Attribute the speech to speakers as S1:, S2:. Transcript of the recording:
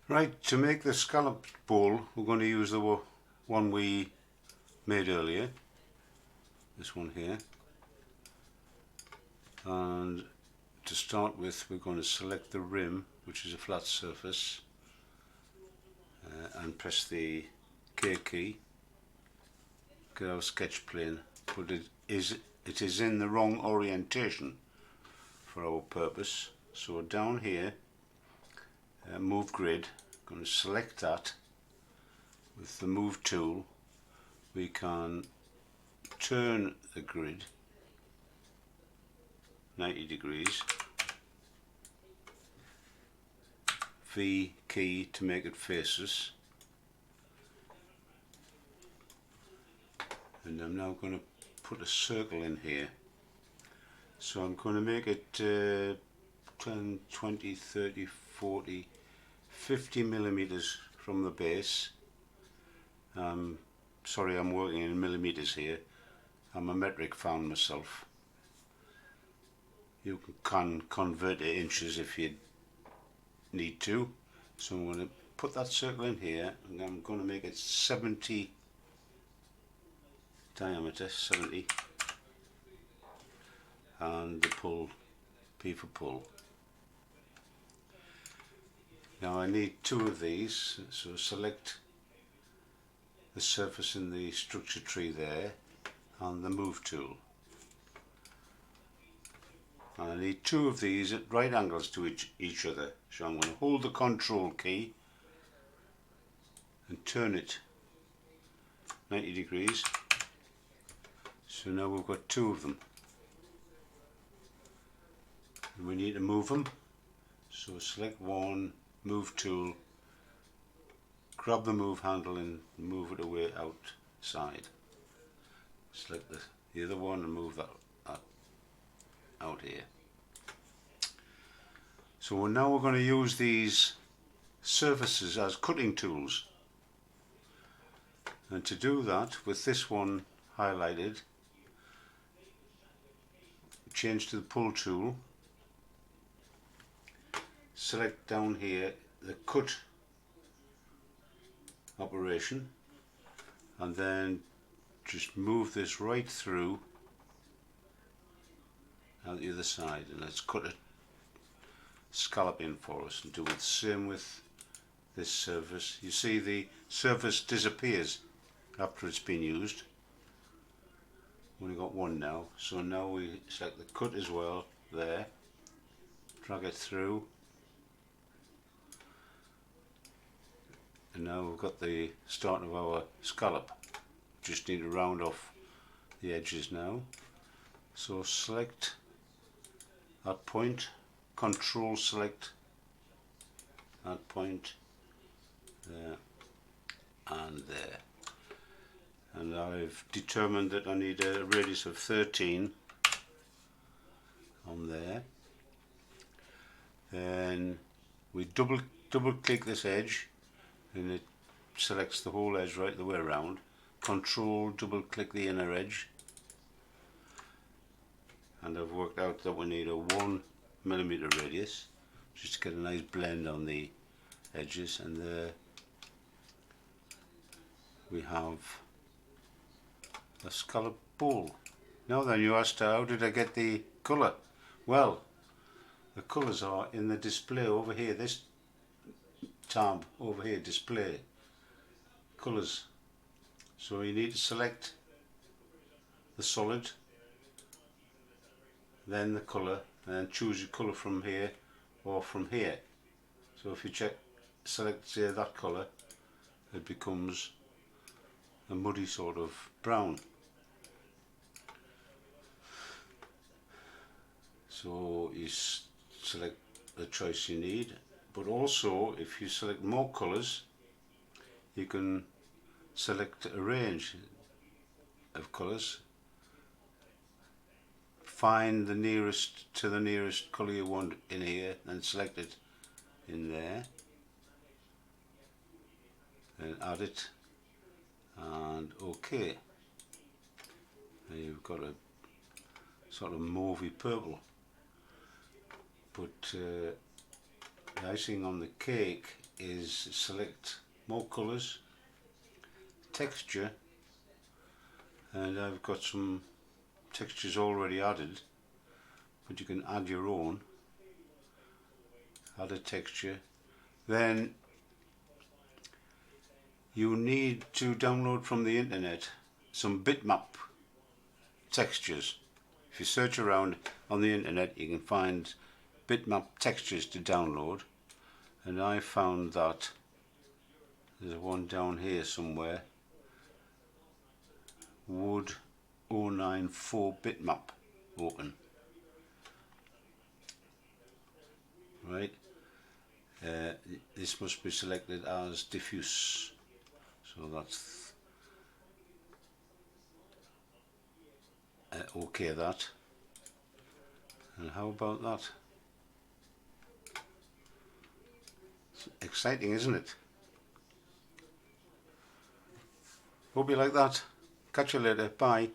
S1: Right, to make the scalloped bowl we're going to use the one we made earlier, this one here, and to start with we're going to select the rim, which is a flat surface, and press the K key, get our sketch plane, but it is in the wrong orientation for our purpose. So down here, move grid, I'm going to select that. With the move tool we can turn the grid 90 degrees, V key to make it face us, and I'm now going to put a circle in here. So I'm going to make it 10, 20, 30, 40, 50 millimeters from the base. Sorry, I'm working in millimeters here. I'm a metric fan myself. You can convert to inches if you need to. So I'm going to put that circle in here, and I'm going to make it 70 diameter, 70, and the pull, P for pull. Now I need two of these, so select the surface in the structure tree there and the move tool. And I need two of these at right angles to each other. So I'm going to hold the control key and turn it 90 degrees. So now we've got two of them. And we need to move them. So select one, move tool, grab the move handle and move it away outside. Select the other one and move that out here. So now we're going to use these surfaces as cutting tools, and to do that, with this one highlighted, change to the pull tool, select down here the cut operation, and then just move this right through out the other side, and let's cut a scallop in for us, and do the same with this surface. You see the surface disappears after it's been used. Only got one now, so now we select the cut as well there, drag it through, and now we've got the start of our scallop. Just need to round off the edges now. So select that point, control select that point there and there, and I've determined that I need a radius of 13 on there. Then we double click this edge and it selects the whole edge right the way around. Control double click the inner edge, and I've worked out that we need a 1 millimeter radius just to get a nice blend on the edges, and there we have a scalloped bowl. Now then, you asked how did I get the colour? Well, the colours are in the display over here, this tab over here, display colours. So you need to select the solid, then the colour, and choose your colour from here or from here. So if you select say that colour, it becomes a muddy sort of brown. So you select the choice you need, but also if you select more colours you can select a range of colours. Find the nearest colour you want in here and select it in there, and add it, and OK. Now you've got a sort of mauvey purple, but the icing on the cake is select more colours, texture, and I've got some textures already added, but you can add your own. Add a texture. Then you need to download from the internet some bitmap textures. If you search around on the internet, you can find bitmap textures to download, and I found that there's one down here somewhere, Wood 094 bitmap open. Right, this must be selected as diffuse, so that's okay. That, and how about that? It's exciting, isn't it? Hope you like that. Catch you later. Bye.